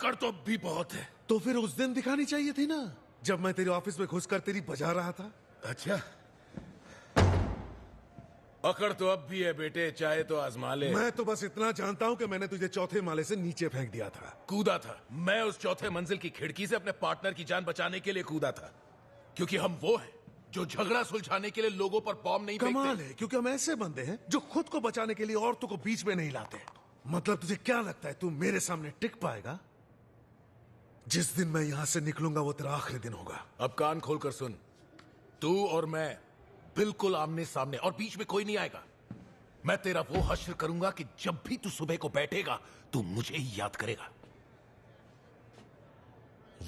अकड़ तो अब भी बहुत है। तो फिर उस दिन दिखानी चाहिए थी ना, जब मैं तेरे ऑफिस में घुसकर तेरी बजा रहा था। अच्छा, अकड़ तो अब भी है बेटे, चाहे तो आजमा ले। मैं तो बस इतना जानता हूं कि मैंने तुझे चौथे माले से नीचे फेंक दिया था। कूदा था मैं उस चौथे मंजिल की खिड़की से अपने पार्टनर की जान बचाने के लिए कूदा था, क्योंकि हम वो हैं जो झगड़ा सुलझाने के लिए लोगों पर बॉम्ब नहीं फेंकते। कमाल है, क्योंकि हम ऐसे बंदे हैं जो खुद को बचाने के लिए औरतों को बीच में नहीं लाते। मतलब तुझे क्या लगता है तू मेरे सामने टिक पाएगा? जिस दिन मैं यहां से निकलूंगा वो तेरा आखिरी दिन होगा। अब कान खोलकर सुन, तू और मैं बिल्कुल आमने सामने, और बीच में कोई नहीं आएगा। मैं तेरा वो हश्र करूंगा कि जब भी तू सुबह को बैठेगा तू मुझे ही याद करेगा।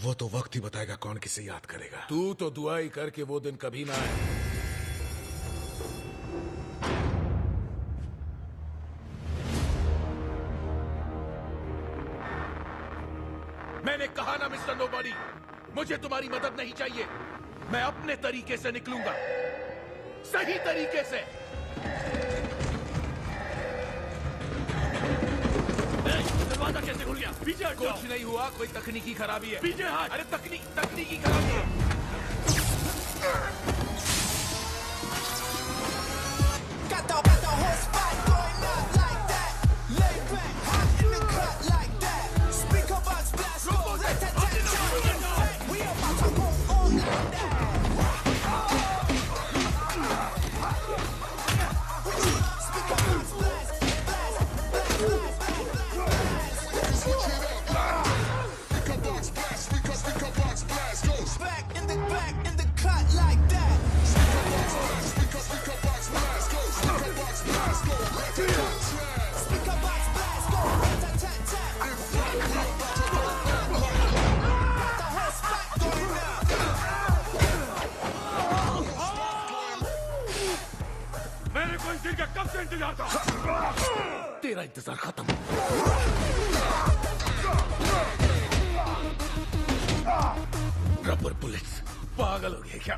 वो तो वक्त ही बताएगा कौन किसे याद करेगा। तू तो दुआ ही कर कि वो दिन कभी ना आए। मैंने कहा ना मिस्टर नोबडी, मुझे तुम्हारी मदद नहीं चाहिए। मैं अपने तरीके से निकलूंगा, सही तरीके से। दरवाजा कैसे खुल गया? पीछे हट जाओ। कुछ नहीं हुआ, कोई तकनीकी खराबी है। पीछे हट। अरे तकनीकी खराबी है। Got the whole spot going up like that. Lay back, hot in the cut like that. Speaker box blast go like that. We about to go on like that. Speaker box blast, blast, blast, Switch it up. Speaker box blast goes. back in the cut like that. Speaker box blast goes. Speaker box blast go. Rat-a-tat-tat. Speaker box blast go rat-a-tat-tat. In front, we about to go up like Got the whole spot going up. मेरे को इस दिन का कब से इंतजार था? तेरा इंतजार खत्म। रबर बुलेट्स, पागल हो गए क्या?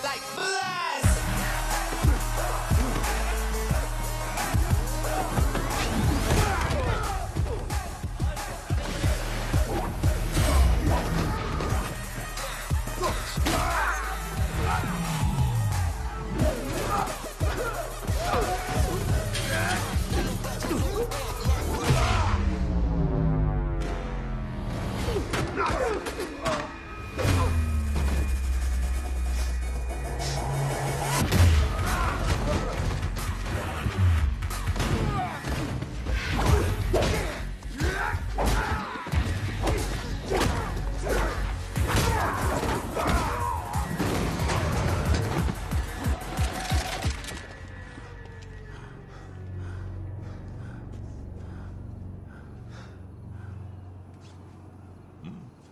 Like blast.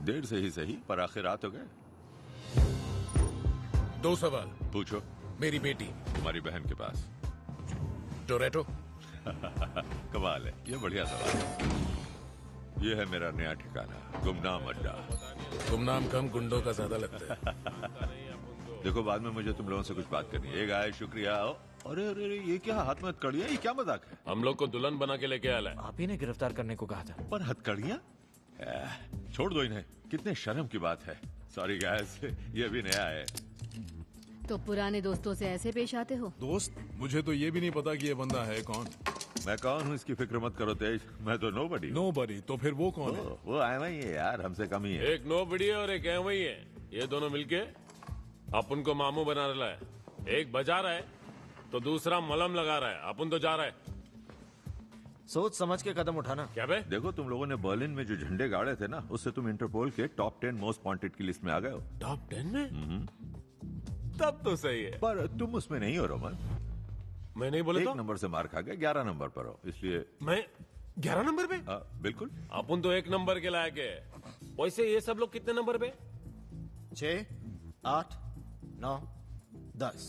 देर से ही सही, पर आखिर आ तो गए। 2 सवाल पूछो। मेरी बेटी तुम्हारी बहन के पास टोरेटो। कमाल है, ये बढ़िया सवाल है। ये है मेरा नया ठिकाना, गुमनाम अड्डा। गुमनाम कम, गुंडों का ज्यादा लगता है। देखो, बाद में मुझे तुम लोगों से कुछ बात करनी है। एक आए, शुक्रिया। अरे अरे अरे, ये क्या हाथ में हथकड़ियां? ये क्या मजाक है? हम लोग को दुल्हन बना के लेके आया है। आप ही ने गिरफ्तार करने को कहा था। पर हथकड़ियां? छोड़ दो इन्हें, कितने शर्म की बात है। सॉरी गाइस, ये भी नया है। तो पुराने दोस्तों से ऐसे पेश आते हो? दोस्त? मुझे तो ये भी नहीं पता कि ये बंदा है कौन। मैं कौन हूँ इसकी फिक्र मत करो तेज, मैं तो नोबडी। नोबडी? तो फिर वो कौन है? वो आए वही है यार, हमसे कम ही है। एक नोबडी है और एक है वही है। ये दोनों मिलके अपन को मामू बना रहा है। एक बजा रहा है तो दूसरा मलहम लगा रहा है। अपन तो जा रहा है। सोच समझ के कदम उठाना। क्या बे? देखो, तुम लोगों ने बर्लिन में जो झंडे गाड़े थे ना, उससे तुम इंटरपोल के टॉप 10 मोस्ट वांटेड की लिस्ट में आ गए हो। टॉप 10 में? तब तो सही है। पर तुम उसमें नहीं हो रोमन। मैं नहीं बोले 1 तो? नंबर से मार खा गए, 11 नंबर पर हो, इसलिए। मैं 11 नंबर पे? बिल्कुल। अपन तो 1 नंबर के लायक है। वैसे ये सब लोग कितने नंबर पे? 6, 8, 9, 10।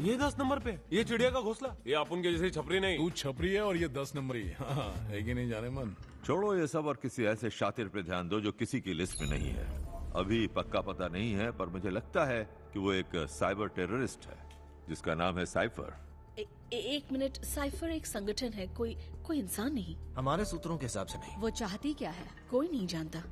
ये 10 नंबर पे, ये चिड़िया का घोंसला, ये अपन के जैसे छपरी नहीं। तू छपरी है और ये 10 नंबरी। हाँ, है कि नहीं जाने मन। छोड़ो ये सब और किसी ऐसे शातिर पे ध्यान दो जो किसी की लिस्ट में नहीं है। अभी पक्का पता नहीं है, पर मुझे लगता है कि वो एक साइबर टेररिस्ट है जिसका नाम है साइफर। एक मिनट, साइफर एक संगठन है, कोई इंसान नहीं। हमारे सूत्रों के हिसाब से नहीं। वो चाहती क्या है? कोई नहीं जानता।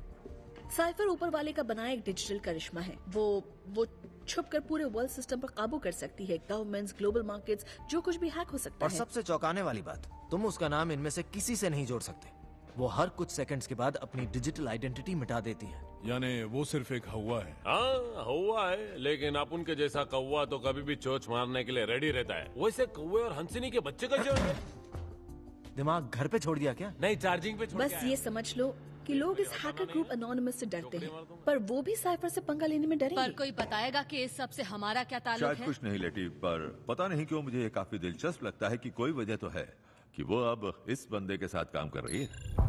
साइफर ऊपर वाले का बनाया एक डिजिटल करिश्मा है। वो छुपकर पूरे वर्ल्ड सिस्टम पर काबू कर सकती है। गवर्नमेंट्स, ग्लोबल मार्केट्स, जो कुछ भी हैक हो सकता और है। सबसे चौंकाने वाली बात, तुम उसका नाम इनमें से किसी से नहीं जोड़ सकते। वो हर कुछ सेकंड्स के बाद अपनी डिजिटल आइडेंटिटी मिटा देती है। यानी वो सिर्फ एक हवा है। हाँ, हुआ है, लेकिन अपन के जैसा कौवा तो कभी भी चोच मारने के लिए रेडी रहता है। वैसे कौवे और हंसिनी के बच्चे कैसे होंगे? दिमाग घर पे छोड़ दिया क्या? नहीं, चार्जिंग पे छोड़ बस ये समझ लो कि लोग इस हैकर ग्रुप एनोनिमस से डरते हैं, पर वो भी साइफर से पंगा लेने में डरेंगे। पर कोई बताएगा कि इस सब से हमारा क्या ताल्लुक शायद है? कुछ नहीं लेटी, पर पता नहीं क्यों मुझे ये काफी दिलचस्प लगता है कि कोई वजह तो है कि वो अब इस बंदे के साथ काम कर रही है।